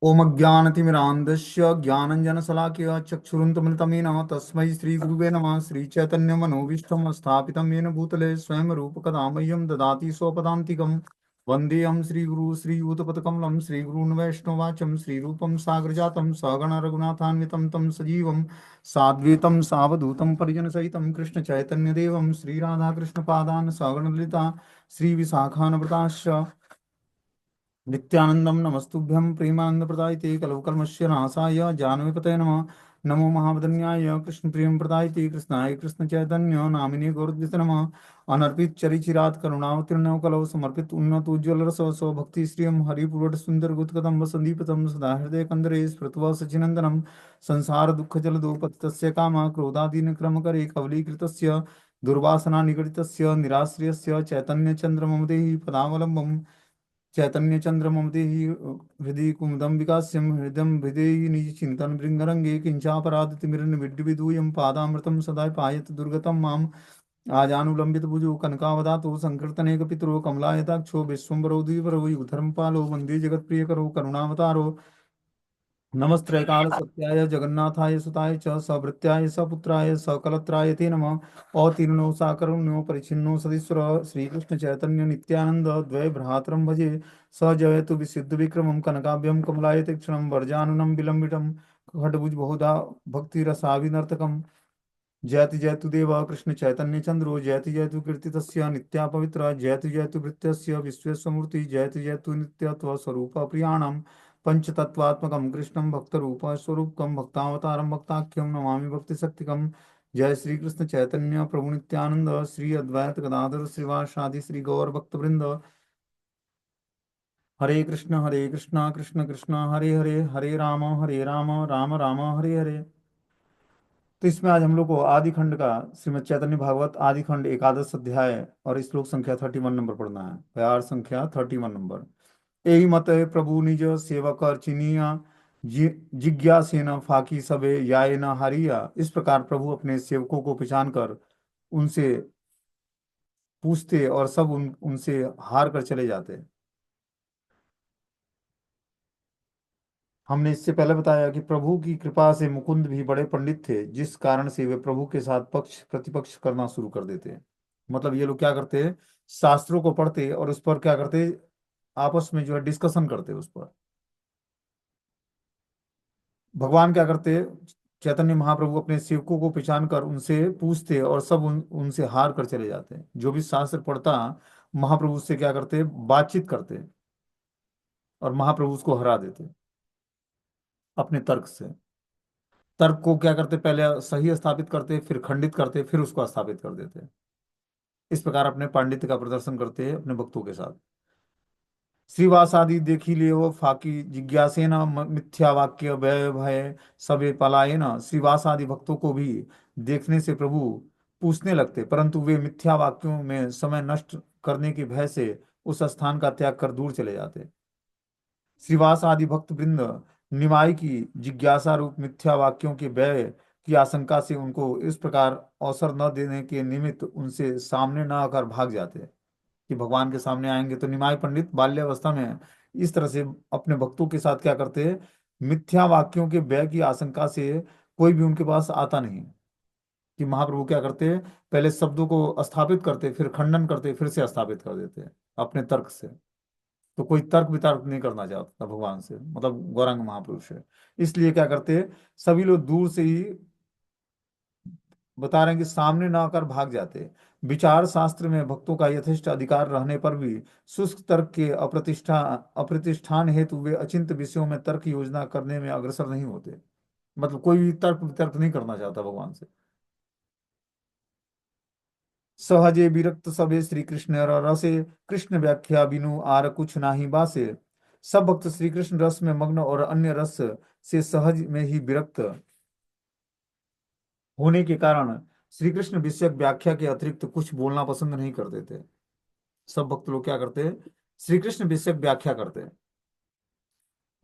ओम अज्ञानतिमिरान्धस्य ज्ञानञ्जनशलाकया चक्षुरुन्मिलितमेन तस्मै श्रीगुरुवे नमः। श्रीचैतन्यमनोभीष्टं स्थापितं येन भूतले स्वयं रूपकदा मह्यं ददाति स्वपदान्तिकं। वन्देऽहं श्रीगुरु श्रीयुतपदकमलं श्रीगुरून् वैष्णवाचं श्रीरूपं साग्रजातं सहगण रघुनाथान्वितं तं सजीवं साद्वैतं सावधूतं परिजनसहितं कृष्णचैतन्यदेवं श्रीराधाकृष्णपादान् सहगण ललिता श्रीविशाखान्विताश्च नित्यानंदम नमस्तुभ्यं प्रेमानंद प्रदायते कलवकल्मस्य नाशाय जानवीपतये नमः। नमो महावदन्याय कृष्ण प्रेम प्रदायते कृष्णाय कृष्ण चैतन्य नामिने गौरद्विष नमः। अनर्पित चरिचिरात करुणावतीर्ण कलौ समर्पित उन्नत उज्ज्वल रस स्वभक्ति श्रियम हरिपुरट सुंदर गुतकदम्ब संदीपितम सदा हृदय कंदरे स्मृत्वा सचिनंदनम संसार दुःख जलदो पतितस्य काम क्रोधादीन क्रम करे कवलीकृतस्य दुर्वासना निगडितस्य निराश्रयस्य चैतन्य चंद्रमं देहि पदावलंबम्। चैतन्य चंद्र ममते ही हृदय कुमुदम विकास्यम हृदय हृदय निज चिंतन भृंगरंगे किंचापराधतिमिरन विड्ढविदूयं पादामृतम सदा पायत दुर्गतम माम आजानुलंबित भुजो कनकावदातो संकीर्तनेक पितरो कमलायताक्षो विश्वम्बरो द्विवरो युगधर्म पालो वंदे जगत प्रिय करो करुणावतारो नमस्त्रैकाल सत्याय जगन्नाथाय सुताय च सभृत्याय सपुत्राय सकलत्राय ते नमः। अतीर्णो साकरुण्यो परिच्छिन्नो सदीश्वर श्रीकृष्ण चैतन्य नित्यानंद द्वय भ्रातरं भजे। स जयतु विशुद्ध विक्रमं कनकाभ्यं कमलायते क्षणं वर्जानुनं विलंबितं खड्गभुज बहुधा भक्तिरसाविनर्तकम्। जयति जयतु देव कृष्ण चैतन्य चंद्रो जयति जयतु कीर्तितस्य नित्या पवित्र जयति जयतु भृत्यस्य विश्वेश्वमूर्ति जयति जयतु नित्यत्व स्वरूप प्रियाणम पंचतत्वात्मकं कृष्णं भक्तरूप स्वरूपकं भक्तावतारं भक्ताख्यं नमामि भक्तिशक्तिकं। जय श्री कृष्ण चैतन्य प्रभु नित्यानंद श्री अद्वैत गदाधर श्रीवासादि श्री गौर भक्तवृंद। हरे कृष्णा कृष्ण कृष्ण हरे हरे हरे राम राम राम हरे हरे। तो इसमें आज हम लोग को आदि खंड का श्रीमद् चैतन्य भागवत आदि खंड एकादश अध्याय और श्लोक संख्या 31 नंबर पढ़ना है। प्यार संख्या 31 नंबर। यही मत है प्रभु निज सेवक चिनिया जिज्ञासेन फाकी सबे याय न हारिया। इस प्रकार प्रभु अपने सेवकों को पहचान कर उनसे पूछते और सब उनसे हार कर चले जाते। हमने इससे पहले बताया कि प्रभु की कृपा से मुकुंद भी बड़े पंडित थे, जिस कारण से वे प्रभु के साथ पक्ष प्रतिपक्ष करना शुरू कर देते। मतलब ये लोग क्या करते, शास्त्रों को पढ़ते और उस पर क्या करते, आपस में जो है डिस्कशन करते उस पर। भगवान क्या करते, चैतन्य महाप्रभु अपने सेवकों को पहचान कर उनसे पूछते और सब उनसे हार कर चले जाते। जो भी शास्त्र पढ़ता महाप्रभु उससे क्या करते, बातचीत करते और महाप्रभु उसको हरा देते अपने तर्क से। तर्क को क्या करते, पहले सही स्थापित करते फिर खंडित करते फिर उसको स्थापित कर देते। इस प्रकार अपने पांडित्य का प्रदर्शन करते हैं अपने भक्तों के साथ। श्रीवास आदि देखी ले वो फाकी जिज्ञासेन मिथ्या वाक्य व्यय भय सबे पलायन। श्रीवास आदि भक्तों को भी देखने से प्रभु पूछने लगते, परंतु वे मिथ्या वाक्यों में समय नष्ट करने के भय से उस स्थान का त्याग कर दूर चले जाते। श्रीवास आदि भक्त वृंद निमाई की जिज्ञासा रूप मिथ्या वाक्यों के व्यय की आशंका से उनको इस प्रकार अवसर न देने के निमित्त उनसे सामने न आकर भाग जाते कि भगवान के सामने आएंगे। तो निमाई पंडित बाल्यावस्था में इस तरह से अपने भक्तों के साथ क्या करते हैं, मिथ्या वाक्यों के व्यय की आशंका से कोई भी उनके पास आता नहीं। कि महाप्रभु क्या करते, पहले शब्दों को स्थापित करते फिर खंडन करते फिर से स्थापित कर देते अपने तर्क से। तो कोई तर्क वितर्क नहीं करना चाहता भगवान से, मतलब गौरांग महापुरुष है। इसलिए क्या करते, सभी लोग दूर से ही बता रहे हैं कि सामने ना आकर भाग जाते। विचार शास्त्र में भक्तों का यथेष्ट अधिकार रहने पर भी शुष्क तर्क के अप्रतिष्ठान हेतु वे अचिंत विषयों में तर्क योजना करने में अग्रसर नहीं होते। मतलब कोई भी तर्क वितर्क नहीं करना चाहता भगवान से। सहजे विरक्त सबे श्री कृष्ण रसे कृष्ण व्याख्या बिनु आर कुछ नाही बासे। सब भक्त श्री कृष्ण रस में मग्न और अन्य रस से सहज में ही विरक्त होने के कारण श्री कृष्ण विषयक व्याख्या के अतिरिक्त कुछ बोलना पसंद नहीं करते थे। सब भक्त लोग क्या करते हैं, श्री कृष्ण विषयक व्याख्या करते हैं।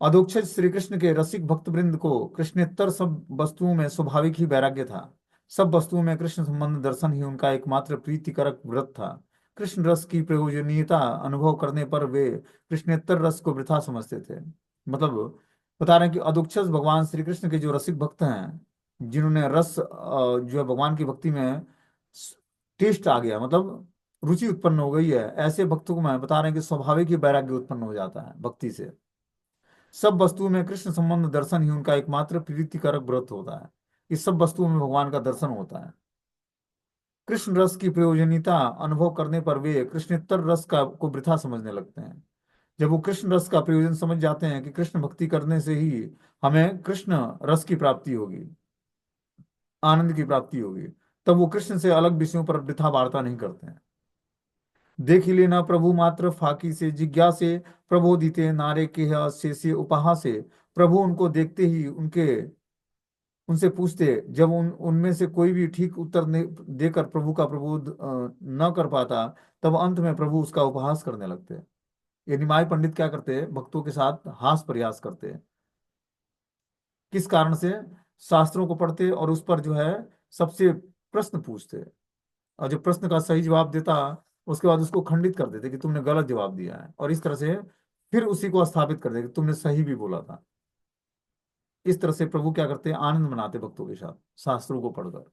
अधोक्षज श्री कृष्ण के रसिक भक्त वृंद को कृष्णेत्तर सब वस्तुओं में स्वाभाविक ही वैराग्य था। सब वस्तुओं में कृष्ण संबंध दर्शन ही उनका एकमात्र प्रीतिकारक व्रत था। कृष्ण रस की प्रयोजनीयता अनुभव करने पर वे कृष्णेत्तर रस को वृथा समझते थे। मतलब बता रहे हैं कि अदुक्षस भगवान श्री कृष्ण के जो रसिक भक्त हैं, जिन्होंने रस जो है भगवान की भक्ति में टेस्ट आ गया, मतलब रुचि उत्पन्न हो गई है, ऐसे भक्तों को मैं बता रहे हैं कि स्वाभाविक ही वैराग्य उत्पन्न हो जाता है भक्ति से। सब वस्तुओं में कृष्ण संबंध दर्शन ही उनका एकमात्र प्रीतिकारक व्रत होता है। इस सब वस्तुओं में भगवान का दर्शन होता है। कृष्ण रस की प्रयोजनीयता अनुभव करने पर वे कृष्णेतर रस का को वृथा समझने लगते हैं। जब वो कृष्ण रस का प्रयोजन समझ जाते हैं कि कृष्ण भक्ति करने से ही हमें कृष्ण रस की प्राप्ति होगी, आनंद की प्राप्ति होगी, तब वो कृष्ण से अलग विषयों पर वृथा वार्ता नहीं करते हैं। देख ही लेना प्रभु मात्र फाकी से जिज्ञासे प्रबोधिते नारे के से उपहासे। प्रभु उनको देखते ही उनसे पूछते, जब उनमें से कोई भी ठीक उत्तर देकर प्रभु का प्रबोध न कर पाता, तब अंत में प्रभु उसका उपहास करने लगते। ये निमाई पंडित क्या करते हैं, भक्तों के साथ हास प्रयास करते हैं। किस कारण से? शास्त्रों को पढ़ते और उस पर जो है सबसे प्रश्न पूछते, और जो प्रश्न का सही जवाब देता, उसके बाद उसको खंडित कर देते कि तुमने गलत जवाब दिया है, और इस तरह से फिर उसी को स्थापित कर देते कि तुमने सही भी बोला था। इस तरह से प्रभु क्या करते हैं, आनंद मनाते भक्तों के साथ शास्त्रों को पढ़कर।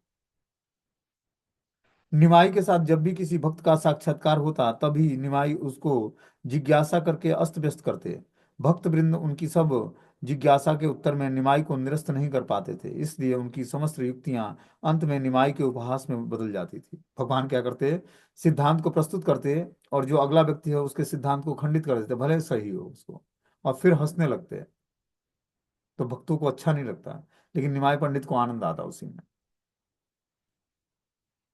निमाई के साथ जब भी किसी भक्त का साक्षात्कार होता, तभी निमाई उसको जिज्ञासा करके अस्त व्यस्त करते। भक्त वृंद उनकी सब जिज्ञासा के उत्तर में निमाई को निरस्त नहीं कर पाते थे, इसलिए उनकी समस्त युक्तियां अंत में निमाई के उपहास में बदल जाती थी। भगवान क्या करते, सिद्धांत को प्रस्तुत करते, और जो अगला व्यक्ति है उसके सिद्धांत को खंडित कर देते, भले सही हो उसको, और फिर हंसने लगते। तो भक्तों को अच्छा नहीं लगता, लेकिन निमाई पंडित को आनंद आता उसी में।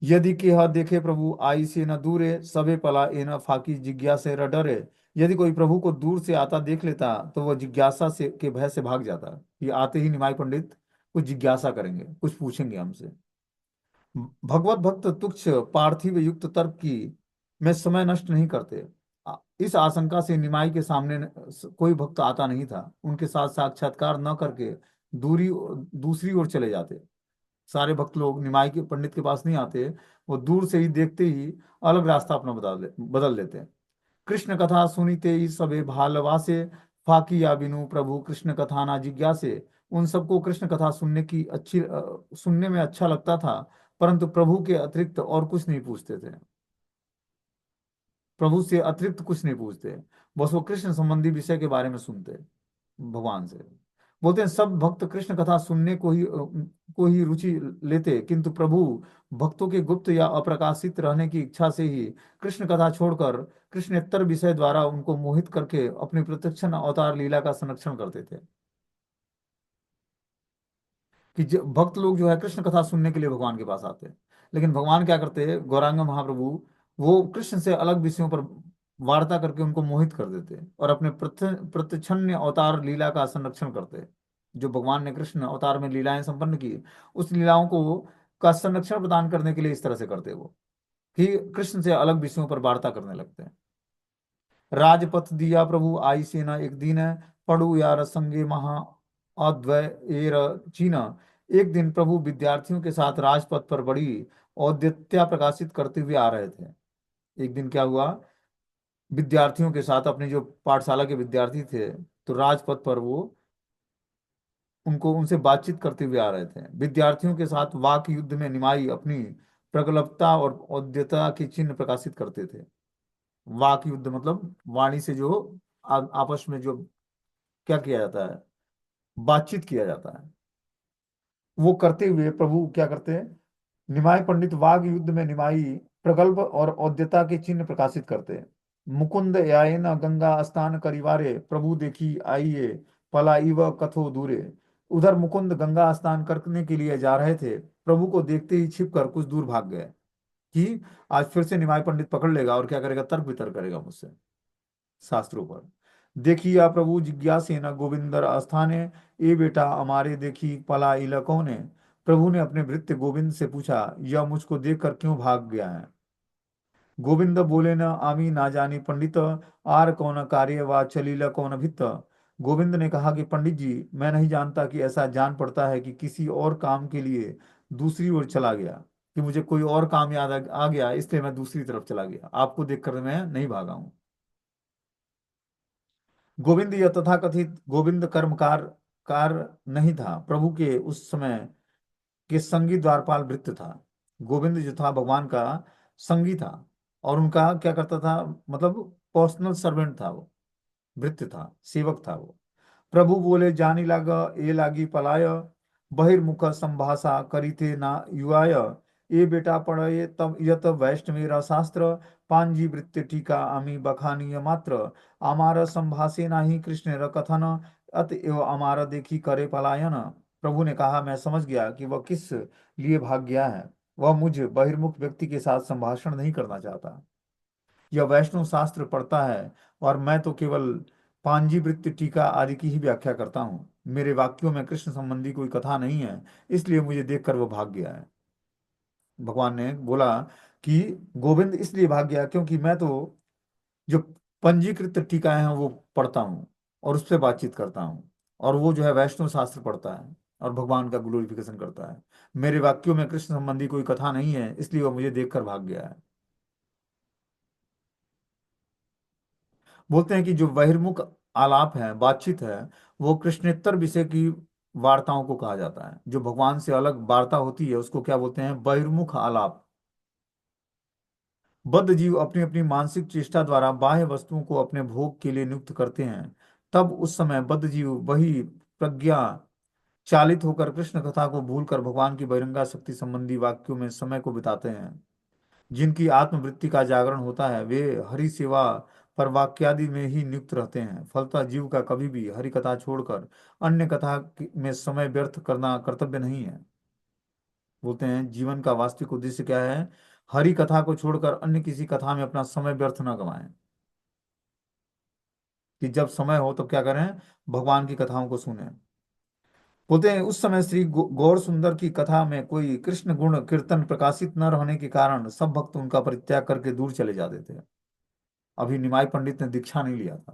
यदि केह देखे प्रभु आई से न दूरे, सबे पला ए न फाकी जिज्ञासे र डरे। यदि कोई प्रभु को दूर से आता देख लेता, तो वह जिज्ञासा से के भय से भाग जाता। ये आते ही निमाई पंडित कुछ जिज्ञासा करेंगे, कुछ पूछेंगे हमसे। भगवत भक्त तुच्छ पार्थिव युक्त तर्क की में समय नष्ट नहीं करते। इस आशंका से निमाई के सामने कोई भक्त आता नहीं था, उनके साथ साक्षात्कार न करके दूरी दूसरी ओर चले जाते। सारे भक्त लोग निमाई के पंडित के पास नहीं आते, वो दूर से ही देखते ही अलग रास्ता अपना बदल लेते हैं। कृष्ण कथा सुनीते ही सबे भालवासे, फाकी या बिनु प्रभु कृष्ण कथा ना जिज्ञासे। उन सबको कृष्ण कथा सुनने में अच्छा लगता था, परंतु प्रभु के अतिरिक्त और कुछ नहीं पूछते थे। प्रभु से अतिरिक्त कुछ नहीं पूछते, बस वो कृष्ण संबंधी विषय के बारे में सुनते भगवान से। बोलते हैं सब भक्त कृष्ण कथा सुनने को ही रुचि लेते, किंतु प्रभु भक्तों के गुप्त या अप्रकाशित रहने की इच्छा से ही कृष्ण कथा छोड़कर कृष्णेत्तर विषय द्वारा उनको मोहित करके अपनी प्रत्यक्ष अवतार लीला का संरक्षण करते थे। कि भक्त लोग जो है कृष्ण कथा सुनने के लिए भगवान के पास आते हैं, लेकिन भगवान क्या करते हैं, गौरांग महाप्रभु वो कृष्ण से अलग विषयों पर वार्ता करके उनको मोहित कर देते हैं, और अपने प्रत्यक्षण्य अवतार लीला का संरक्षण करते हैं। जो भगवान ने कृष्ण अवतार में लीलाएं संपन्न की, उस लीलाओं को का संरक्षण प्रदान करने के लिए इस तरह से करते हैं वो, कि कृष्ण से अलग विषयों पर वार्ता करने लगते हैं। राजपथ दिया प्रभु आई सेना एक दिन, पढ़ू यार संगे महा अद्वय एर चीना। एक दिन प्रभु विद्यार्थियों के साथ राजपथ पर बड़ी औद्यत्या प्रकाशित करते हुए आ रहे थे। एक दिन क्या हुआ, विद्यार्थियों के साथ, अपने जो पाठशाला के विद्यार्थी थे, तो राजपथ पर वो उनको उनसे बातचीत करते हुए आ रहे थे। विद्यार्थियों के साथ वाक युद्ध में निमाई अपनी प्रगल्भता और औद्यता के चिन्ह प्रकाशित करते थे। वाक युद्ध मतलब वाणी से जो आपस में जो क्या किया जाता है, बातचीत किया जाता है, वो करते हुए प्रभु क्या करते हैं, निमाई पंडित वाग युद्ध में निमाई प्रगल्भ और औद्यता के चिन्ह प्रकाशित करते हैं। मुकुंद यायन गंगा स्नान करिवारे, प्रभु देखी आइए पला इव कथो दूरे। उधर मुकुंद गंगा स्नान करने के लिए जा रहे थे, प्रभु को देखते ही छिप कर कुछ दूर भाग गए, कि आज फिर से निमाई पंडित पकड़ लेगा और क्या करेगा, तर्क वितर्क करेगा मुझसे शास्त्रों पर। देखिया प्रभु जिज्ञासेन गोविंदर आस्थाने, ए बेटा हमारे देखी पला इलकों ने। प्रभु ने अपने भृत्य गोविंद से पूछा, यह मुझको देखकर क्यों भाग गया है? गोविंद बोले न आमी ना जानी पंडित, आर कौन कार्य वा चलील कौन भित्त। गोविंद ने कहा कि पंडित जी, मैं नहीं जानता कि ऐसा जान पड़ता है कि किसी और काम के लिए दूसरी ओर चला गया, कि मुझे कोई और काम याद आ गया, इसलिए मैं दूसरी तरफ चला गया, आपको देखकर मैं नहीं भागा हूं। गोविंद यह तथाकथित गोविंद कर्मकार कार नहीं था, प्रभु के उस समय के संगी द्वारपाल भृत्य था। गोविंद जो था भगवान का संगी था, और उनका क्या करता था, मतलब पर्सनल सर्वेंट था वो, भृत्य था, सेवक था वो। प्रभु बोले, जानी लाग ए लागी पलाय, बहिर्मुख संभाषा करीते ना युआय, ए बेटा पढ़े तब यत वैष्णवेरा शास्त्र, पांजी वृत्ति टीका आमी बखानीय मात्र, आमार संभाषे नाही कृष्ण र कथन, अतएव आमार देखी करे पलायन। प्रभु ने कहा, मैं समझ गया कि वह किस लिए भाग गया है। वह मुझ बहिर्मुख व्यक्ति के साथ संभाषण नहीं करना चाहता। यह वैष्णव शास्त्र पढ़ता है, और मैं तो केवल पांजी वृत्ति टीका आदि की ही व्याख्या करता हूँ। मेरे वाक्यों में कृष्ण संबंधी कोई कथा नहीं है, इसलिए मुझे देखकर वह भाग गया है। भगवान ने बोला कि गोविंद इसलिए भाग गया क्योंकि मैं तो जो पंजीकृत टीकाएं हैं वो पढ़ता हूँ, और उससे बातचीत करता हूँ, और वो जो है वैष्णव शास्त्र पढ़ता है और भगवान का ग्लोरिफिकेशन करता है। मेरे वाक्यों में कृष्ण संबंधी कोई कथा नहीं है, इसलिए वह मुझे देखकर भाग गया है। बोलते हैं कि जो बहिर्मुख आलाप है, बातचीत है, वो कृष्णेत्तर विषय की वार्ताओं को कहा जाता है। जो भगवान से अलग वार्ता होती है उसको क्या बोलते हैं, बहिर्मुख आलाप। बद्ध जीव अपनी अपनी मानसिक चेष्टा द्वारा बाह्य वस्तुओं को अपने भोग के लिए नियुक्त करते हैं। तब उस समय बद्ध जीव वही प्रज्ञा चालित होकर कृष्ण कथा को भूलकर भगवान की बहिरंगा शक्ति संबंधी वाक्यों में समय को बिताते हैं। जिनकी आत्मवृत्ति का जागरण होता है वे हरि सेवा पर वाक्यादि में ही नियुक्त रहते हैं। फलतः जीव का कभी भी हरि कथा छोड़कर अन्य कथा में समय व्यर्थ करना कर्तव्य नहीं है। बोलते हैं जीवन का वास्तविक उद्देश्य क्या है, हरि कथा को छोड़कर अन्य किसी कथा में अपना समय व्यर्थ न गवाएं। कि जब समय हो तो क्या करें, भगवान की कथाओं को सुने। बोलते हैं उस समय श्री गौर सुंदर की कथा में कोई कृष्ण गुण कीर्तन प्रकाशित न रहने के कारण सब भक्त उनका परित्याग करके दूर चले जाते थे। अभी निमाई पंडित ने दीक्षा नहीं लिया था,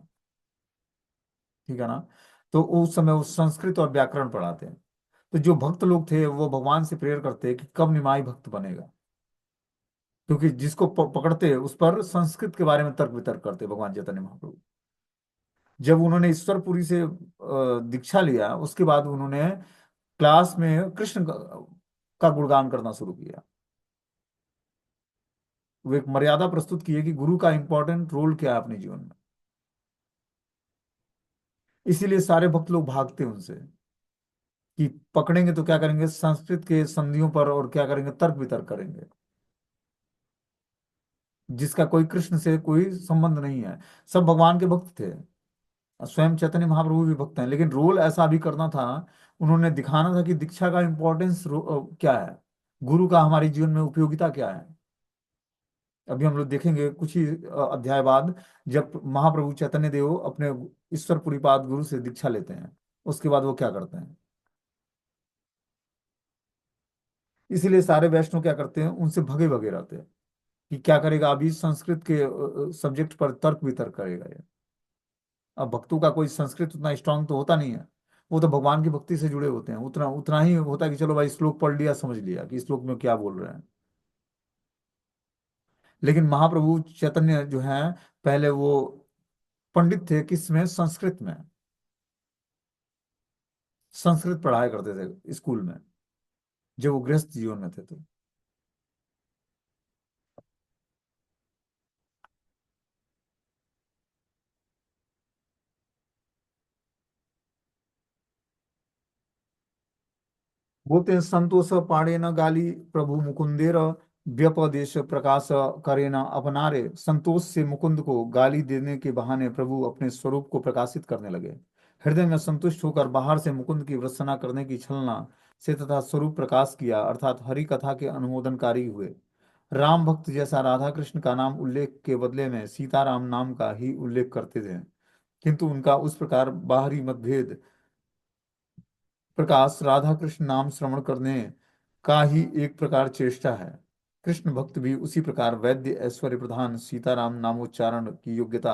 ठीक है ना। तो उस समय वो संस्कृत और व्याकरण पढ़ाते हैं। तो जो भक्त लोग थे वो भगवान से प्रेयर करते कि कब निमाई भक्त बनेगा, क्योंकि जिसको पकड़ते उस पर संस्कृत के बारे में तर्क वितर्क करते भगवान चैतन्य महाप्रभु। जब उन्होंने ईश्वरपुरी से दीक्षा लिया, उसके बाद उन्होंने क्लास में कृष्ण का गुणगान करना शुरू किया। वो एक मर्यादा प्रस्तुत की है कि गुरु का इंपॉर्टेंट रोल क्या है अपने जीवन में। इसीलिए सारे भक्त लोग भागते उनसे कि पकड़ेंगे तो क्या करेंगे, संस्कृत के संधियों पर और क्या करेंगे, तर्क वितर्क करेंगे, जिसका कोई कृष्ण से कोई संबंध नहीं है। सब भगवान के भक्त थे, स्वयं चैतन्य महाप्रभु भी भक्त हैं, लेकिन रोल ऐसा भी करना था। उन्होंने दिखाना था कि दीक्षा का इंपॉर्टेंस क्या है, गुरु का हमारे जीवन में उपयोगिता क्या है। अभी हम लोग देखेंगे कुछ ही अध्याय बाद, जब महाप्रभु चैतन्य देव अपने ईश्वरपुरीपाद गुरु से दीक्षा लेते हैं, उसके बाद वो क्या करते हैं। इसीलिए सारे वैष्णव क्या करते हैं, उनसे भगे भगे रहते हैं कि क्या करेगा, अभी संस्कृत के सब्जेक्ट पर तर्क वितर्क करेगा ये। अब भक्तों का कोई संस्कृत उतना स्ट्रांग तो होता नहीं है, वो तो भगवान की भक्ति से जुड़े होते हैं, उतना उतना ही होता है कि चलो भाई श्लोक पढ़ लिया, समझ लिया कि श्लोक में क्या बोल रहे हैं। लेकिन महाप्रभु चैतन्य जो है, पहले वो पंडित थे किसमें, संस्कृत में। संस्कृत पढ़ाया करते थे स्कूल में, जब वो गृहस्थ जीवन में थे तो। बोलते हैं संतोष पाड़े न गाली प्रभु मुकुंदेर, व्यपदेश प्रकाश करे न अपनारे। संतोष से मुकुंद को गाली देने के बहाने प्रभु अपने स्वरूप को प्रकाशित करने लगे। हृदय में संतुष्ट होकर बाहर से मुकुंद की वृत्सना करने की छलना से तथा स्वरूप प्रकाश किया, अर्थात हरि कथा के अनुमोदनकारी हुए। राम भक्त जैसा राधा कृष्ण का नाम उल्लेख के बदले में सीताराम नाम का ही उल्लेख करते थे, किंतु उनका उस प्रकार बाहरी मतभेद प्रकाश राधा कृष्ण नाम श्रवण करने का ही एक प्रकार चेष्टा है। कृष्ण भक्त भी उसी प्रकार वैद्य ऐश्वर्य प्रधान सीताराम नामोच्चारण की योग्यता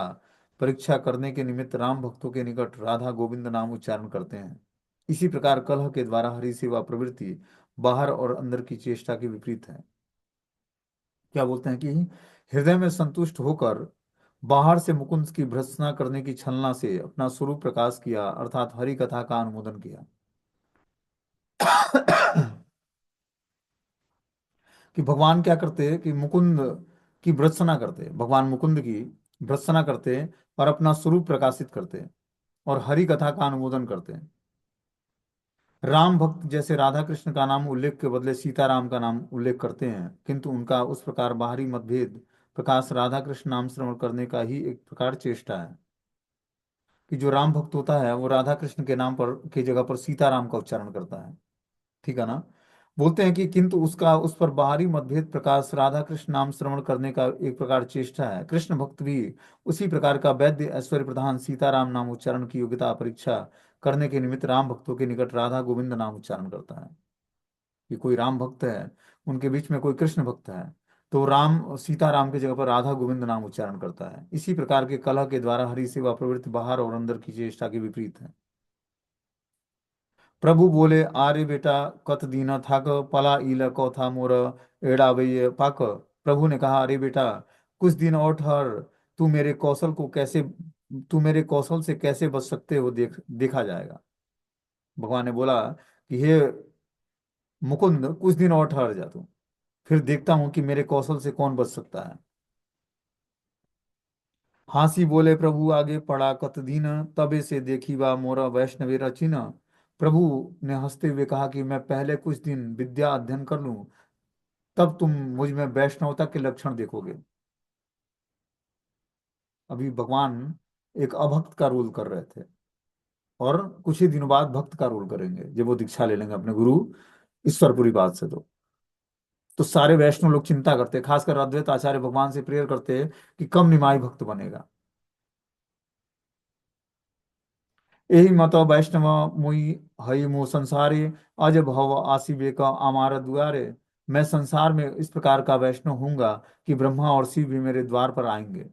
परीक्षा करने के निमित्त राम भक्तों के निकट राधा गोविंद नाम उच्चारण करते हैं। इसी प्रकार कलह के द्वारा हरि सेवा प्रवृत्ति बाहर और अंदर की चेष्टा के विपरीत है। क्या बोलते हैं कि हृदय में संतुष्ट होकर बाहर से मुकुंद की भर्त्सना करने की छलना से अपना स्वरूप प्रकाश किया, अर्थात हरि कथा का अनुमोदन किया। कि भगवान क्या करते कि मुकुंद की भर्त्सना करते, भगवान मुकुंद की भर्त्सना करते और अपना स्वरूप प्रकाशित करते और हरि कथा का अनुमोदन करते। राम भक्त जैसे राधा कृष्ण का नाम उल्लेख के बदले सीताराम का नाम उल्लेख करते हैं, किंतु उनका उस प्रकार बाहरी मतभेद प्रकाश राधा कृष्ण नाम श्रवण करने का ही एक प्रकार चेष्टा है। कि जो राम भक्त होता है वो राधा कृष्ण के नाम पर की जगह पर सीताराम का उच्चारण करता है। ठीक है ना। बोलते हैं कि किंतु उसका उस पर बाहरी मतभेद प्रकाश राधा कृष्ण नाम श्रवण करने का एक प्रकार चेष्टा है। कृष्ण भक्त भी उसी प्रकार का वैद्य ऐश्वर्य प्रधान सीताराम नाम उच्चारण की योग्यता परीक्षा करने के निमित्त राम भक्तों के निकट राधा गोविंद नाम उच्चारण करता है। कि कोई राम भक्त है, उनके बीच में कोई कृष्ण भक्त है, तो राम सीताराम की जगह पर राधा गोविंद नाम उच्चारण करता है। इसी प्रकार के कलह के द्वारा हरि सेवा प्रवृत्ति बाहर और अंदर की चेष्टा के विपरीत है। प्रभु बोले, आरे बेटा कत दीना थाक, पला इला कौथा मोर एड़ा वही पाक। प्रभु ने कहा, अरे बेटा कुछ दिन और ठहर, तू मेरे कौशल को कैसे तू मेरे कौशल से कैसे बच सकते हो देखा जाएगा। भगवान ने बोला कि हे मुकुंद, कुछ दिन और ठहर जा तू, फिर देखता हूं कि मेरे कौशल से कौन बच सकता है। हांसी बोले प्रभु आगे पड़ा कत दीन, तबे से देखी बा मोरा वैष्णवे रचिन। प्रभु ने हंसते हुए कहा कि मैं पहले कुछ दिन विद्या अध्ययन कर लूं, तब तुम मुझ में वैष्णवता के लक्षण देखोगे। अभी भगवान एक अभक्त का रोल कर रहे थे और कुछ ही दिनों बाद भक्त का रोल करेंगे जब वो दीक्षा ले लेंगे अपने गुरु ईश्वरपुरी बात से। तो सारे वैष्णव लोग चिंता करते, खासकर अद्वैत आचार्य भगवान से प्रेयर करते कि कब निमाई भक्त बनेगा। यही मत वैष्णव मुई हई मो संसारे, अज भव आसिबे का आमार दुआरे। मैं संसार में इस प्रकार का वैष्णव हूंगा कि ब्रह्मा और शिव भी मेरे द्वार पर आएंगे।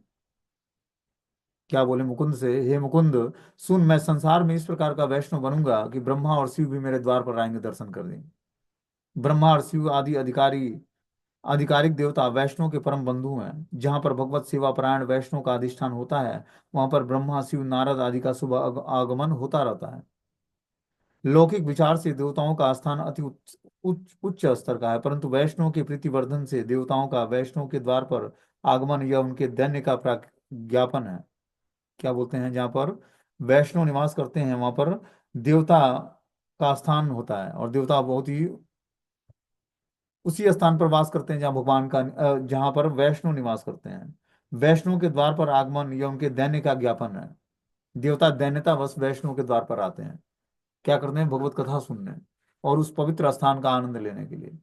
क्या बोले मुकुंद से, हे मुकुंद सुन, मैं संसार में इस प्रकार का वैष्णव बनूंगा कि ब्रह्मा और शिव भी मेरे द्वार पर आएंगे दर्शन करने। ब्रह्मा और शिव आदि आधिकारिक देवता वैष्णव के परम बंधु हैं। जहाँ पर भगवत सेवा परायण वैष्णव का अधिष्ठान होता है, वहां पर ब्रह्मा शिव नारद आदि का शुभ आगमन होता रहता है। लौकिक विचार से देवताओं का स्थान अति उच्च स्तर का है, परंतु वैष्णव के प्रीतिवर्धन से देवताओं का वैष्णव के द्वार पर आगमन यह उनके दैन्य का ज्ञापन है। क्या बोलते हैं, जहाँ पर वैष्णव निवास करते हैं वहां पर देवता का स्थान होता है, और देवता बहुत ही उसी स्थान पर वास करते हैं जहाँ भगवान का जहाँ पर वैष्णव निवास करते हैं। वैष्णव के द्वार पर आगमन यह उनके दैन्य का ज्ञापन है। देवता दैन्यता बस वैष्णव के द्वार पर आते हैं, क्या करते हैं, भगवत कथा सुनने और उस पवित्र स्थान का आनंद लेने के लिए।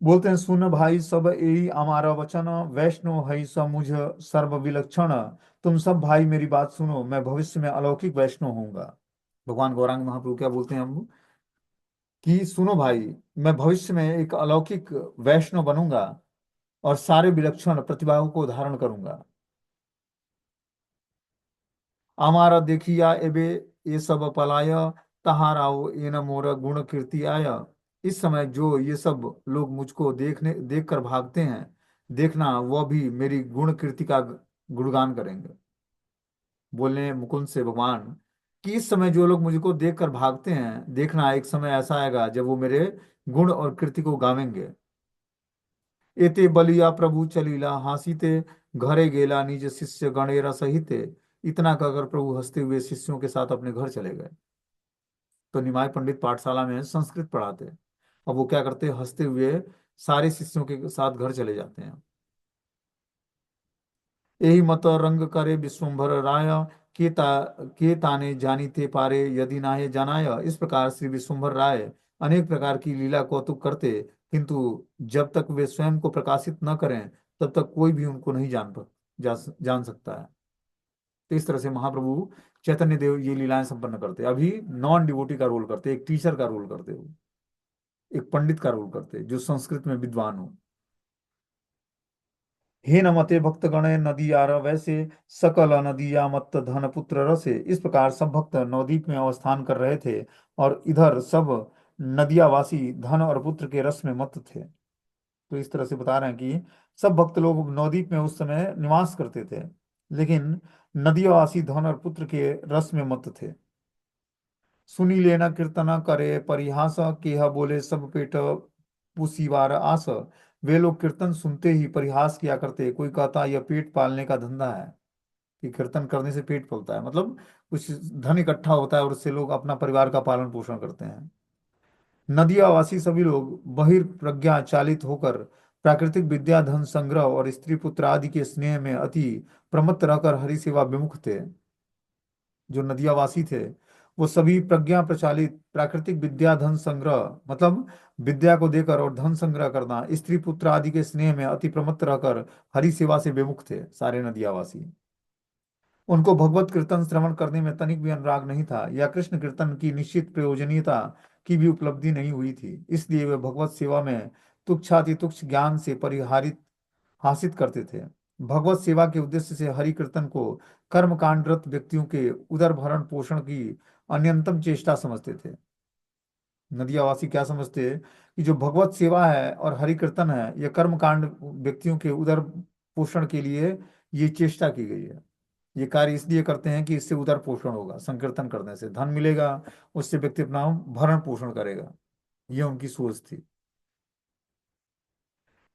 बोलते हैं, सुन भाई सब यही हमारा वचन, वैष्णव है स मुझ सर्व विलक्षण। तुम सब भाई मेरी बात सुनो, मैं भविष्य में अलौकिक वैष्णव होऊंगा। भगवान गौरांग महाप्रभु क्या बोलते हैं हम, कि सुनो भाई, मैं भविष्य में एक अलौकिक वैष्णव बनूंगा और सारे विलक्षण प्रतिभाओं को धारण करूंगा। हमारा देखिया एबे ये सब पलाय, तहाराओ ये न मोर गुण कीर्ति आय। इस समय जो ये सब लोग मुझको देख कर भागते हैं, देखना वह भी मेरी गुण कीर्ति का गुणगान करेंगे। बोले मुकुंद से भगवान कि इस समय जो लोग मुझको देख कर भागते हैं, देखना एक समय ऐसा आएगा जब वो मेरे गुण और कीर्ति को गावेंगे। एते बलिया प्रभु चलीला हासीते, घरे गेला निज शिष्य गणेरा सहित। इतना कहकर प्रभु हंसते हुए शिष्यों के साथ अपने घर चले गए। तो निमाय पंडित पाठशाला में संस्कृत पढ़ाते, अब वो क्या करते, हंसते हुए सारे शिष्यों के साथ घर चले जाते हैं। यही मत रंग करे विश्वम्भर राय, के ताने जानी थे पारे यदि नाहे जनाय। इस प्रकार श्री विश्वम्भर राय अनेक प्रकार की लीला कौतुक करते, किंतु जब तक वे स्वयं को प्रकाशित न करें तब तक कोई भी उनको नहीं जान सकता है। तो इस तरह से महाप्रभु चैतन्य देव ये लीलाएं संपन्न करते, अभी नॉन डिवोटी का रोल करते, एक टीचर का रोल करते हो, एक पंडित का रोल करते जो संस्कृत में विद्वान हो। हे नमते भक्त गण नदी आर वैसे, सकल नदिया मत्त धन पुत्र रसे। इस प्रकार सब भक्त नवद्वीप में अवस्थान कर रहे थे और इधर सब नदियावासी धन और पुत्र के रस में मत्त थे। तो इस तरह से बता रहे हैं कि सब भक्त लोग नवद्वीप में उस समय निवास करते थे, लेकिन नदियावासी धन और पुत्र के रस में मत्त थे। सुनी लेना कीर्तना करे परिहास, केह बोले सब पेट पुसीवार आस। वे लोग कीर्तन सुनते ही परिहास किया करते, कोई कहता यह पेट पालने का धंधा है, कि कीर्तन करने से पेट पलता है, मतलब कुछ धन इकट्ठा होता है और उससे लोग अपना परिवार का पालन पोषण करते हैं। नदियावासी सभी लोग बहिर्प्रज्ञा चालित होकर प्राकृतिक विद्या धन संग्रह और स्त्री पुत्र आदि के स्नेह में अति प्रमत्त रहकर हरि सेवा विमुख थे। जो नदियावासी थे वो सभी प्रज्ञा प्रचालित प्राकृतिक विद्या धन संग्रह, मतलब विद्या को देकर और धन संग्रह करना, स्त्री पुत्र आदि के स्नेह में अति प्रमत्त रहकर हरि सेवा से विमुख थे सारे नदियावासी। उनको भगवत कीर्तन श्रवण करने में तनिक भी अनुराग नहीं था, या कृष्ण कीर्तन की निश्चित प्रयोजनीयता की भी उपलब्धि नहीं हुई थी, इसलिए वे भगवत सेवा में तुच्छाति तुच्छ ज्ञान से परिहारित हासिल करते थे। भगवत सेवा के उद्देश्य से हरि कीर्तन को कर्म कांडरत व्यक्तियों के उदर भरण पोषण की अन्यतम चेष्टा समझते थे। नदियावासी क्या समझते कि जो भगवत सेवा है और हरि कीर्तन है, यह कर्म कांड व्यक्तियों के उदर पोषण के लिए ये चेष्टा की गई है। ये कार्य इसलिए करते हैं कि इससे उदर पोषण होगा, संकीर्तन करने से धन मिलेगा, उससे व्यक्ति अपना भरण पोषण करेगा। ये उनकी सोच थी।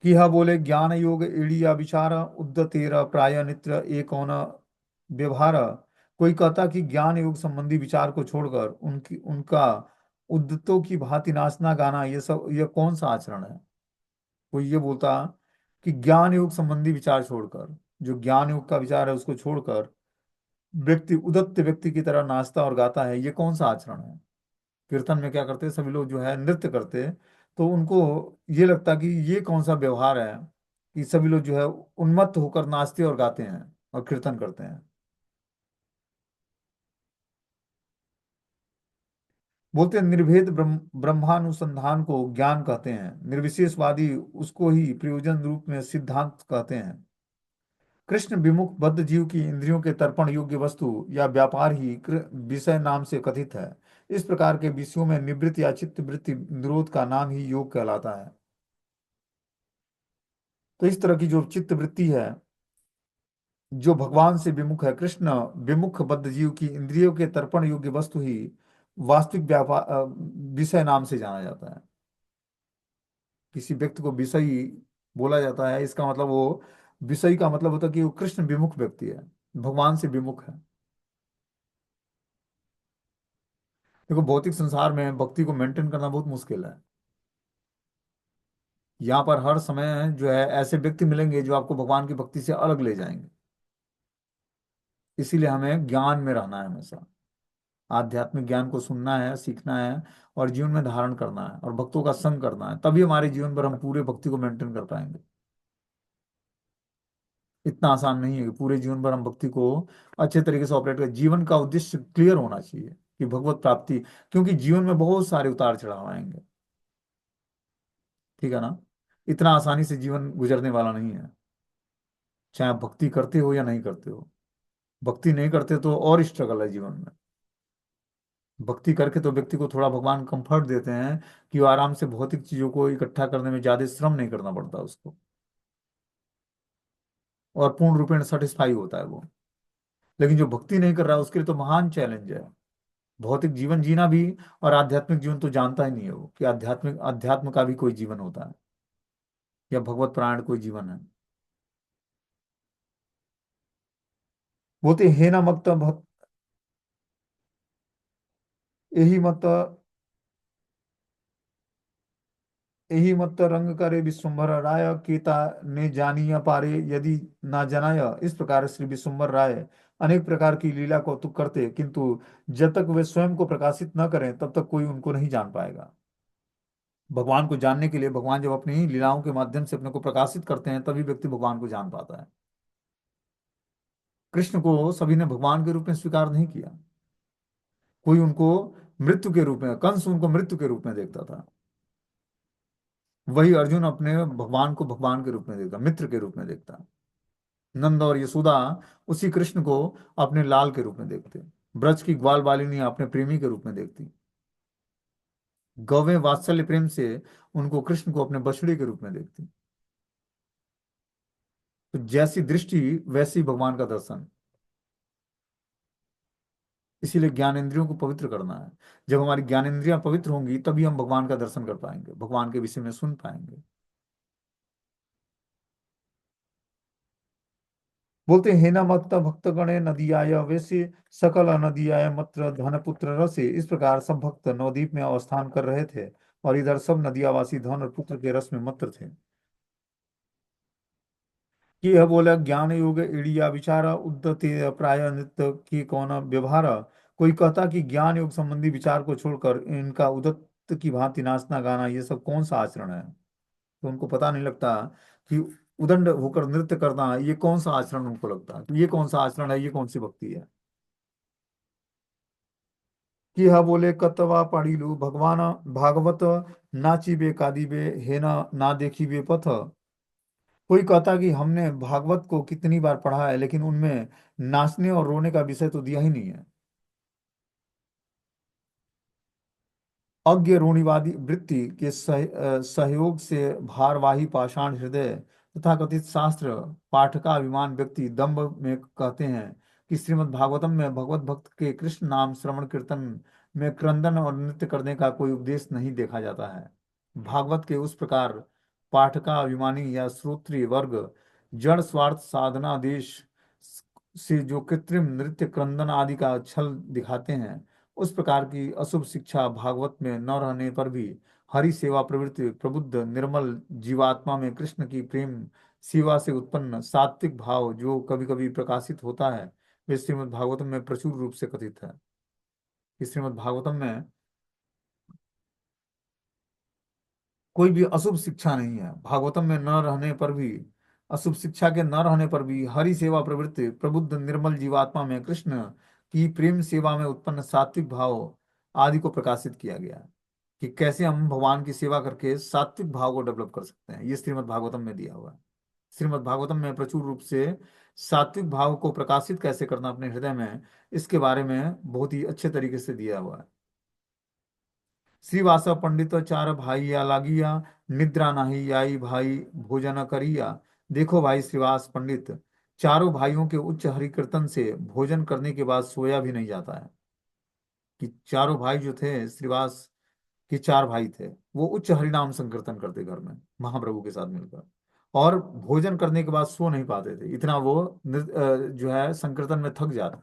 कि हा बोले ज्ञान योग एड़िया विचार उद्दतेर प्राय नित्र एक व्यवहार। कोई कहता कि ज्ञान योग संबंधी विचार को छोड़कर उनकी उनका उद्दतों की भांति नाचना गाना, ये सब ये कौन सा आचरण है। कोई ये बोलता कि ज्ञान योग संबंधी विचार छोड़कर, जो ज्ञान योग का विचार है उसको छोड़कर व्यक्ति उदत्त व्यक्ति की तरह नाचता और गाता है, ये कौन सा आचरण है। कीर्तन में क्या करते सभी लोग जो है नृत्य करते, तो उनको ये लगता कि ये कौन सा व्यवहार है कि सभी लोग जो है उन्मत्त होकर नाचते और गाते हैं और कीर्तन करते हैं। बोलते हैं निर्भेद ब्रह्मानुसंधान को ज्ञान कहते हैं, निर्विशेषवादी उसको ही प्रयोजन रूप में सिद्धांत कहते हैं। कृष्ण विमुख बद्ध जीव की इंद्रियों के तर्पण योग्य वस्तु या व्यापार ही विषय नाम से कथित है। इस प्रकार के विषयों में निवृत्ति या चित्त वृत्ति निरोध का नाम ही योग कहलाता है। तो इस तरह की जो चित्त वृत्ति है जो भगवान से विमुख है, कृष्ण विमुख बद्ध जीव की इंद्रियों के तर्पण योग्य वस्तु ही वास्तविक व्यापार विषय नाम से जाना जाता है। किसी व्यक्ति को विषयी बोला जाता है, इसका मतलब वो विषयी का मतलब होता है कि वो कृष्ण विमुख व्यक्ति है, भगवान से विमुख है। देखो भौतिक संसार में भक्ति को मेंटेन करना बहुत मुश्किल है। यहाँ पर हर समय जो है ऐसे व्यक्ति मिलेंगे जो आपको भगवान की भक्ति से अलग ले जाएंगे। इसीलिए हमें ज्ञान में रहना है हमेशा, आध्यात्मिक ज्ञान को सुनना है, सीखना है और जीवन में धारण करना है और भक्तों का संग करना है, तभी हमारे जीवन पर हम पूरे भक्ति को मेंटेन कर पाएंगे। इतना आसान नहीं है कि पूरे जीवन भर हम भक्ति को अच्छे तरीके से ऑपरेट करें। जीवन का उद्देश्य क्लियर होना चाहिए कि भगवत प्राप्ति, क्योंकि जीवन में बहुत सारे उतार चढ़ाव आएंगे। ठीक है ना। इतना आसानी से जीवन गुजरने वाला नहीं है, चाहे आप भक्ति करते हो या नहीं करते हो। भक्ति नहीं करते तो और स्ट्रगल है जीवन में। भक्ति करके तो व्यक्ति को थोड़ा भगवान कंफर्ट देते हैं कि वो आराम से भौतिक चीजों को इकट्ठा करने में ज्यादा श्रम नहीं करना पड़ता उसको, और पूर्ण रूपेण सेटिस्फाई होता है वो। लेकिन जो भक्ति नहीं कर रहा है उसके लिए तो महान चैलेंज है भौतिक जीवन जीना भी, और आध्यात्मिक जीवन तो जानता ही नहीं है वो कि आध्यात्मिक अध्यात्म का भी कोई जीवन होता है या भगवत प्राण कोई जीवन है। बोलते हे ना मत भक्त, यही मत यही मत रंग करे विश्वम्भर राय, केता ने जानिया पारे यदि ना जनाय। इस प्रकार श्री विश्वम्भर राय अनेक प्रकार की लीला कौतुक करते, किंतु जब तक वे स्वयं को प्रकाशित न करें तब तक कोई उनको नहीं जान पाएगा। भगवान को जानने के लिए भगवान जब अपनी ही लीलाओं के माध्यम से अपने को प्रकाशित करते हैं तभी व्यक्ति भगवान को जान पाता है। कृष्ण को सभी ने भगवान के रूप में स्वीकार नहीं किया, कोई उनको मृत्यु के रूप में, कंस उनको मृत्यु के रूप में देखता था। वही अर्जुन अपने भगवान को भगवान के रूप में देखता, मित्र के रूप में देखता। नंद और यशोदा उसी कृष्ण को अपने लाल के रूप में देखते। ब्रज की ग्वाल बालिनी अपने प्रेमी के रूप में देखती। गौवें वात्सल्य प्रेम से उनको, कृष्ण को अपने बछड़े के रूप में देखती। तो जैसी दृष्टि वैसी भगवान का दर्शन। इसीलिए ज्ञानेंद्रियों को पवित्र करना है। जब हमारी ज्ञानेंद्रियां पवित्र होंगी तभी हम भगवान का दर्शन कर पाएंगे, भगवान के विषय में सुन पाएंगे। बोलते हैं, हेना मत्त भक्त गणे नदियाय वैसे सकल नदियाय मत्र धन पुत्र रसे। इस प्रकार सब भक्त नवद्वीप में अवस्थान कर रहे थे और इधर सब नदियावासी धन और पुत्र के रस में मत्र थे। कि यह बोला, ज्ञान योग इड़िया विचार उद्धति प्राय नित्य की कौन व्यवहार। कोई कहता कि ज्ञान योग संबंधी विचार को छोड़कर इनका उदत्त की भांति नाचना गाना ये सब कौन सा आचरण है। तो उनको पता नहीं लगता कि उदंड होकर नृत्य करना ये कौन सा आचरण, उनको लगता है कि ये कौन सा आचरण है, ये कौन सी भक्ति है। कि यह बोले, कतवा पढ़िलु भगवान भागवत नाचिबे कादिबे हे ना देखिबे पथ। कोई कहता कि हमने भागवत को कितनी बार पढ़ा है लेकिन उनमें नाचने और रोने का विषय तो दिया ही नहीं है। अज्ञ रूढ़िवादी वृत्ति के सहयोग से भारवाही पाषाण हृदय तथा कथित शास्त्र पाठकाभिमान व्यक्ति दंभ में कहते हैं कि श्रीमद् भागवतम में भगवत भक्त के कृष्ण नाम श्रवण कीर्तन में क्रंदन और नृत्य करने का कोई उपदेश नहीं देखा जाता है। भागवत के उस प्रकार पाठकाभिमानी या श्रोत्रिय वर्ग जड़ स्वार्थ साधना देश से जो कृत्रिम नृत्य क्रंदन आदि का छल दिखाते हैं, उस प्रकार की अशुभ शिक्षा भागवत में न रहने पर भी हरि सेवा प्रवृत्ति प्रबुद्ध निर्मल जीवात्मा में कृष्ण की प्रेम सेवा से उत्पन्न सात्विक भाव जो कभी कभी प्रकाशित होता है, वे श्रीमद् भागवतम में प्रचुर रूप से कथित है। इस श्रीमद् भागवतम में कोई भी अशुभ शिक्षा नहीं है। भागवतम में न रहने पर भी, अशुभ शिक्षा के न रहने पर भी हरि सेवा प्रवृत्ति प्रबुद्ध निर्मल जीवात्मा में कृष्ण की प्रेम सेवा में उत्पन्न सात्विक भाव आदि को प्रकाशित किया गया है कि कैसे हम भगवान की सेवा करके सात्विक भाव को डेवलप कर सकते हैं। ये श्रीमद् भागवतम में दिया हुआ है। श्रीमद् भागवतम में प्रचुर रूप से सात्विक भाव को प्रकाशित कैसे करना अपने हृदय में, इसके बारे में बहुत ही अच्छे तरीके से दिया हुआ है। श्रीवास पंडित चार भाई या लागिया निद्रा नाही आई भाई भोजन करिया। देखो भाई श्रीवास पंडित, चारों भाइयों के उच्च हरि कीर्तन से भोजन करने के बाद सोया भी नहीं जाता है। कि चारों भाई जो थे श्रीवास के चार भाई थे, वो उच्च हरिनाम संकीर्तन करते घर में महाप्रभु के साथ मिलकर, और भोजन करने के बाद सो नहीं पाते थे, इतना वो जो है संकीर्तन में थक जाते।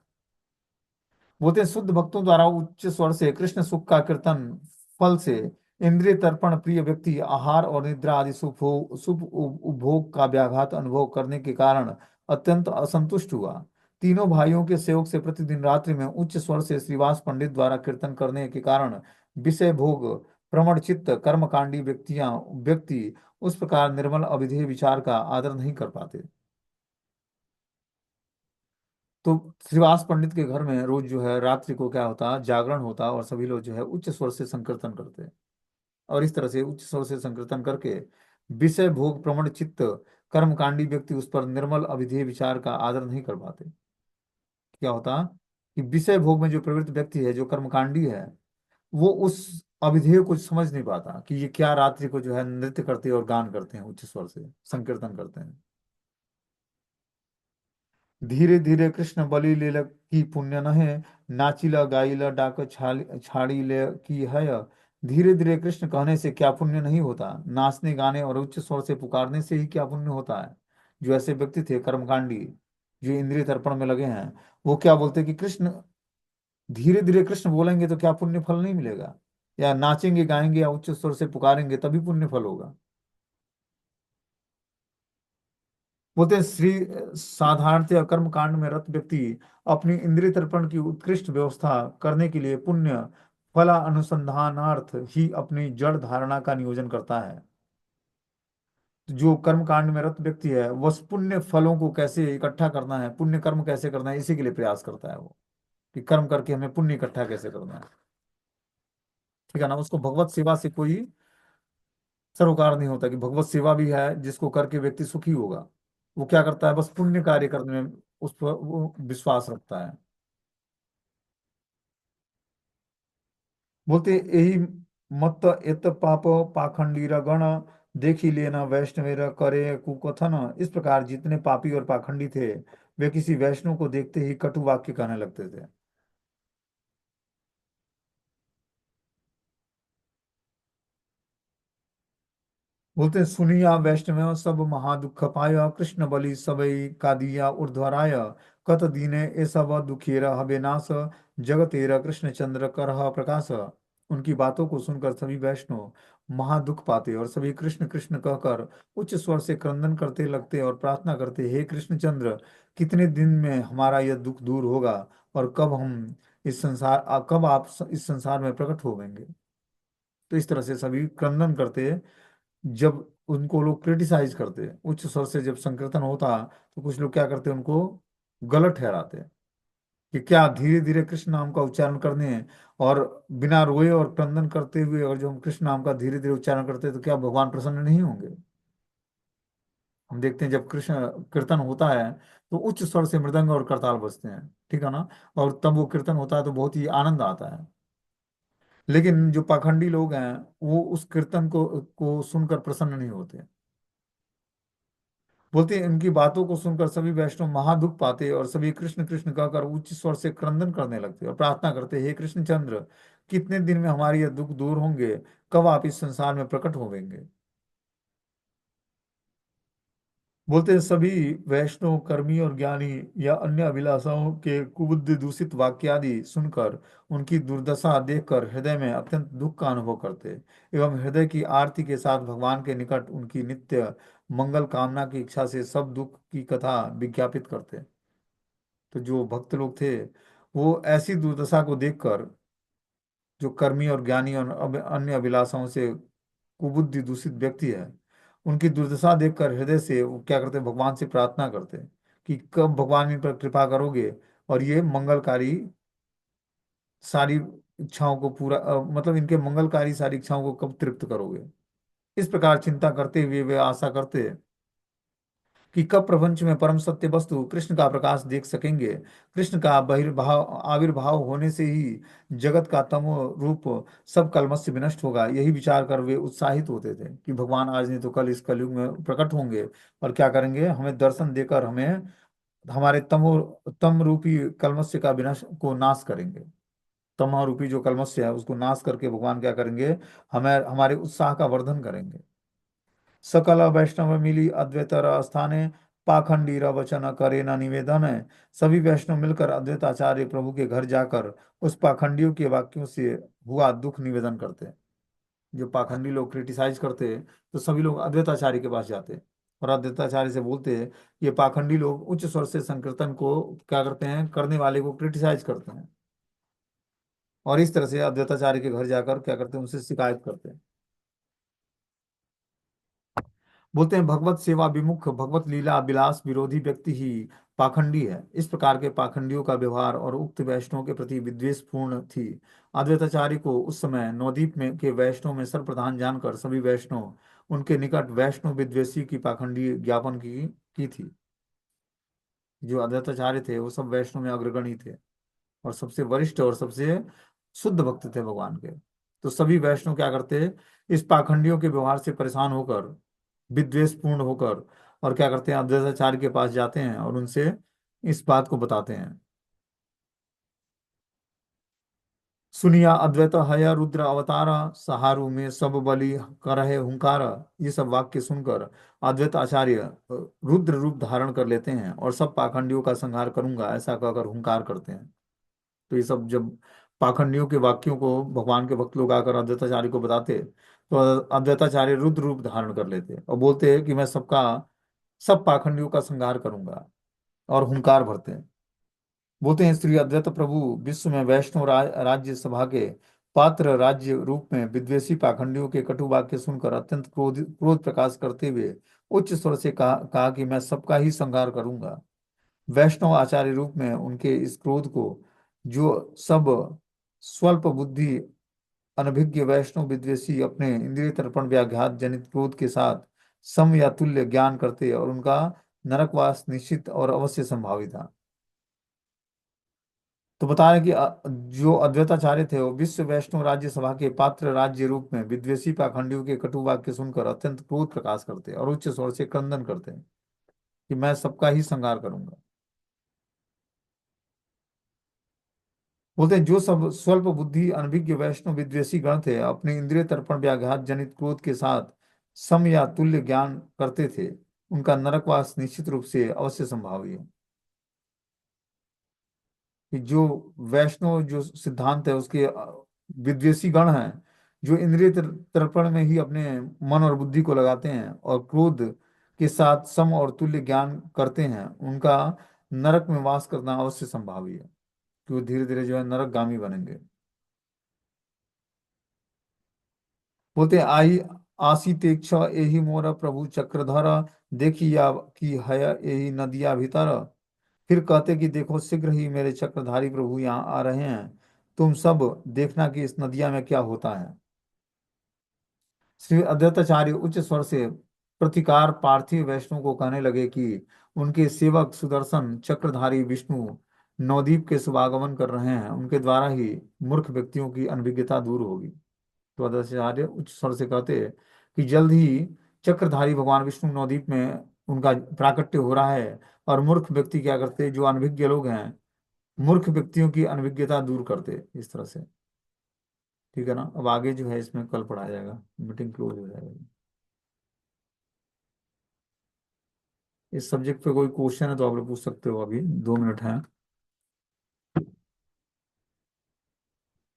बोलते हैं, शुद्ध भक्तों द्वारा उच्च स्वर से कृष्ण सुख का कीर्तन फल से इंद्रिय तर्पण प्रिय व्यक्ति आहार और निद्रा आदि सुख उपभोग का व्याघात अनुभव करने के कारण अत्यंत असंतुष्ट हुआ। तीनों भाइयों के सहयोग से प्रतिदिन रात्रि में उच्च स्वर से श्रीवास पंडित द्वारा कीर्तन करने के कारण विषय भोग प्रमण चित्त कर्मकांडी व्यक्ति उस प्रकार निर्मल अविधेय विचार का आदर नहीं कर पाते। तो श्रीवास पंडित के घर में रोज जो है रात्रि को क्या होता, जागरण होता और सभी लोग जो है उच्च स्वर से संकीर्तन करते। और इस तरह से उच्च स्वर से संकीर्तन करके विषय भोग प्रमण चित्त कर्मकांडी व्यक्ति उस पर निर्मल अविधेय विचार का आदर नहीं कर पाते। क्या होता कि विषय भोग में जो प्रवृत्त व्यक्ति है, जो कर्मकांडी है, वो उस अविधेय को समझ नहीं पाता कि ये क्या रात्रि को जो है नृत्य करते हैं और गान करते हैं, उच्च स्वर से संकीर्तन करते हैं। धीरे धीरे कृष्ण बलि ले की पुण्य नहे नाचिला गाइला डाक छाड़ी ले की है। धीरे धीरे कृष्ण कहने से क्या पुण्य नहीं होता, नाचने गाने और उच्च स्वर से पुकारने से ही क्या पुण्य होता है। जो ऐसे व्यक्ति थे कर्मकांडी, जो इंद्रिय तर्पण में लगे हैं, वो क्या बोलते कि कृष्ण धीरे धीरे कृष्ण बोलेंगे तो क्या पुण्य फल नहीं मिलेगा, या नाचेंगे गाएंगे या उच्च स्वर से पुकारेंगे तभी पुण्य फल होगा। बोलते हैं, श्री साधारणतः कर्म कांड में रत व्यक्ति अपनी इंद्रिय तर्पण की उत्कृष्ट व्यवस्था करने के लिए पुण्य फला अनुसंधानार्थ ही अपनी जड़ धारणा का नियोजन करता है। जो कर्म कांड में रत व्यक्ति है वह पुण्य फलों को कैसे इकट्ठा करना है, पुण्य कर्म कैसे करना है, इसी के लिए प्रयास करता है वो, कि कर्म करके हमें पुण्य इकट्ठा कैसे करना है। ठीक है ना। उसको भगवत सेवा से कोई सरोकार नहीं होता कि भगवत सेवा भी है जिसको करके व्यक्ति सुखी होगा। वो क्या करता है, बस पुण्य कार्य करने में उस पर वो विश्वास रखता है। बोलते यही मत्त इत पाप पाखंडी गण देखी लेना वैष्णवेर करे कुकथन। इस प्रकार जितने पापी और पाखंडी थे वे किसी वैष्णव को देखते ही कटु वाक्य कहने लगते थे। बोलते हैं, सुनिया वैष्णव सब महादुख पाय कृष्ण बलि सबई का दिया ऊर्ध्वराय। कत दीने ए सब दुखेर हबे नाश जग तेरा कृष्ण चंद्र करह प्रकाश। उनकी बातों को सुनकर सभी वैष्णव महादुख पाते और सभी कृष्ण कृष्ण कहकर उच्च स्वर से क्रंदन करते लगते और प्रार्थना करते, हे कृष्ण चंद्र, कितने दिन में हमारा यह दुख दूर होगा और कब आप इस संसार में प्रकट होंगे। तो इस तरह से सभी क्रंदन करते। जब उनको लोग क्रिटिसाइज करते, उच्च स्वर से जब संकीर्तन होता, तो कुछ लोग क्या करते, उनको गलत ठहराते कि क्या धीरे धीरे कृष्ण नाम का उच्चारण करने और बिना रोए और क्रंदन करते हुए और जो हम कृष्ण नाम का धीरे धीरे उच्चारण करते हैं तो क्या भगवान प्रसन्न नहीं होंगे। हम देखते हैं जब कृष्ण कीर्तन होता है तो उच्च स्वर से मृदंग और करताल बजते हैं, ठीक है ना, और तब वो कीर्तन होता है तो बहुत ही आनंद आता है। लेकिन जो पाखंडी लोग हैं वो उस कीर्तन को सुनकर प्रसन्न नहीं होते। बोलते हैं, इनकी बातों को सुनकर सभी वैष्णव महादुख पाते और सभी कृष्ण कृष्ण कहकर उच्च स्वर से क्रंदन करने लगते और प्रार्थना करते, हे कृष्ण चंद्र, कितने दिन में हमारी यह दुख दूर होंगे, कब आप इस संसार में प्रकट होवेंगे। बोलते हैं, सभी वैष्णव कर्मी और ज्ञानी या अन्य अभिलाषाओं के कुबुद्धि दूषित वाक्य आदि सुनकर उनकी दुर्दशा देखकर हृदय में अत्यंत दुख का अनुभव करते एवं हृदय की आरती के साथ भगवान के निकट उनकी नित्य मंगल कामना की इच्छा से सब दुख की कथा विज्ञापित करते। तो जो भक्त लोग थे वो ऐसी दुर्दशा को देखकर, जो कर्मी और ज्ञानी और अन्य अभिलाषाओं से कुबुद्धि दूषित व्यक्ति है, उनकी दुर्दशा देखकर हृदय से वो क्या करते, भगवान से प्रार्थना करते कि कब भगवान इन पर कृपा करोगे और ये मंगलकारी सारी इच्छाओं को मतलब इनके मंगलकारी सारी इच्छाओं को कब तृप्त करोगे। इस प्रकार चिंता करते हुए वे आशा करते कि कब प्रपंच में परम सत्य वस्तु कृष्ण का प्रकाश देख सकेंगे। कृष्ण का बहिर्भाव आविर्भाव होने से ही जगत का तमो रूप सब कलमश से विनष्ट होगा। यही विचार कर वे उत्साहित होते थे कि भगवान आज नहीं तो कल इस कलयुग में प्रकट होंगे और क्या करेंगे, हमें दर्शन देकर हमें हमारे तम रूपी कलमश का विनाश को नाश करेंगे। तमह रूपी जो कलमश है उसको नाश करके भगवान क्या करेंगे, हमें हमारे उत्साह का वर्धन करेंगे। सकल वैष्णव मिली अद्वैत स्थाने पाखंडी वचन करे न निवेदन है। सभी वैष्णव मिलकर अद्वैत आचार्य प्रभु के घर जाकर उस पाखंडियों के वाक्यों से हुआ दुख निवेदन करते हैं। जो पाखंडी लोग क्रिटिसाइज करते तो सभी लोग अद्वैताचार्य के पास जाते और अद्वैताचार्य से बोलते ये पाखंडी लोग उच्च स्वर से संकीर्तन को क्या करते हैं, करने वाले को क्रिटिसाइज करते हैं। और इस तरह से अद्वैताचार्य के घर जाकर क्या करते हैं, उनसे शिकायत करते हैं। बोलते हैं, भगवत सेवा विमुख भगवत लीला विलास विरोधी व्यक्ति ही पाखंडी है। इस प्रकार के पाखंडियों का व्यवहार और उक्त वैष्णव के प्रति विद्वेषपूर्ण थी। अद्वैताचार्य को उस समय नवदीप में के वैष्णव में सर्वप्रधान जानकर सभी वैष्णव उनके निकट वैष्णव विद्वेषी की पाखंडी ज्ञापन की थी। जो अद्वैताचार्य थे वो सब वैष्णव में अग्रगणी थे और सबसे वरिष्ठ और सबसे शुद्ध भक्त थे भगवान के। तो सभी वैष्णव क्या करते, इस पाखंडियों के व्यवहार से परेशान होकर, विद्वेषपूर्ण होकर, और क्या करते हैं, अद्वैताचार्य के पास जाते हैं और उनसे इस बात को बताते हैं। सुनिया अद्वैत हय रुद्र अवतार सहारू में सब बलि करहे हुंकार। ये सब वाक्य सुनकर अद्वैत आचार्य रुद्र रूप धारण कर लेते हैं और सब पाखंडियों का संहार करूंगा ऐसा कहकर हुंकार करते हैं। तो ये सब जब पाखंडियों के वाक्यों को भगवान के भक्त लोग आकर अद्वैताचार्य को बताते तो अद्वैताचार्य रुद्र रूप धारण कर लेते और बोलते हैं कि मैं सब पाखंडियों का संहार करूंगा, और हुंकार भरते हैं। बोलते हैं, श्री अद्वैत प्रभु विश्व में वैष्णव राज्य सभा के पात्र राज्य रूप में विद्वेषी पाखंडियों के कटु वाक्य सुनकर अत्यंत क्रोध प्रकाश करते हुए उच्च स्वर से कहा कि मैं सबका ही संहार करूंगा। वैष्णव आचार्य रूप में उनके इस क्रोध को जो सब स्वल्प बुद्धि अनभिज्ञ वैष्णव विद्वेषी अपने इंद्रिय तर्पण व्याघात जनित क्रोध के साथ सम या तुल्य ज्ञान करते और उनका नरकवास निश्चित और अवश्य संभावित था। तो बता रहे कि जो अद्वैताचार्य थे वो विश्व वैष्णव राज्य सभा के पात्र राज्य रूप में विद्वेषी पाखंडियों के कटु वाक्य सुनकर अत्यंत क्रोध प्रकाश करते और उच्च स्वर से क्रंदन करते हैं कि मैं सबका ही संहार करूंगा। बोलते हैं जो सब स्वल्प बुद्धि अनभिज्ञ वैष्णव विद्वेषी गण थे अपने इंद्रिय तर्पण व्याघात जनित क्रोध के साथ सम या तुल्य ज्ञान करते थे, उनका नरकवास निश्चित रूप से अवश्य संभावी है। कि जो वैष्णव जो सिद्धांत है उसके विद्वेषी गण हैं, जो इंद्रिय तर्पण में ही अपने मन और बुद्धि को लगाते हैं और क्रोध के साथ सम और तुल्य ज्ञान करते हैं, उनका नरक में वास करना अवश्य संभावी है कि वो धीरे धीरे जो है नरकगामी बनेंगे। बोलते आई आसीतेक्ष एहि मोर प्रभु चक्रधर, देखी या की है यही नदिया भीतर। फिर कहते कि देखो शीघ्र ही मेरे चक्रधारी प्रभु यहाँ आ रहे हैं, तुम सब देखना कि इस नदिया में क्या होता है। श्री अद्वैताचार्य उच्च स्वर से प्रतिकार पार्थिव वैष्णव को कहने लगे कि उनके सेवक सुदर्शन चक्रधारी विष्णु नवदीप के शुभागमन कर रहे हैं, उनके द्वारा ही मूर्ख व्यक्तियों की अनभिज्ञता दूर होगी। तो अद्वैताचार्य उच्च स्वर से कहते हैं कि जल्द ही चक्रधारी भगवान विष्णु नवदीप में उनका प्राकट्य हो रहा है, और मूर्ख व्यक्ति क्या करते, जो अनभिज्ञ लोग हैं, मूर्ख व्यक्तियों की अनभिज्ञता दूर करते इस तरह से। ठीक है ना, अब आगे जो है इसमें कल पढ़ाया जाएगा, मीटिंग क्लोज हो जाएगी। इस सब्जेक्ट पे कोई क्वेश्चन है तो आप लोग पूछ सकते हो, अभी 2 मिनट है।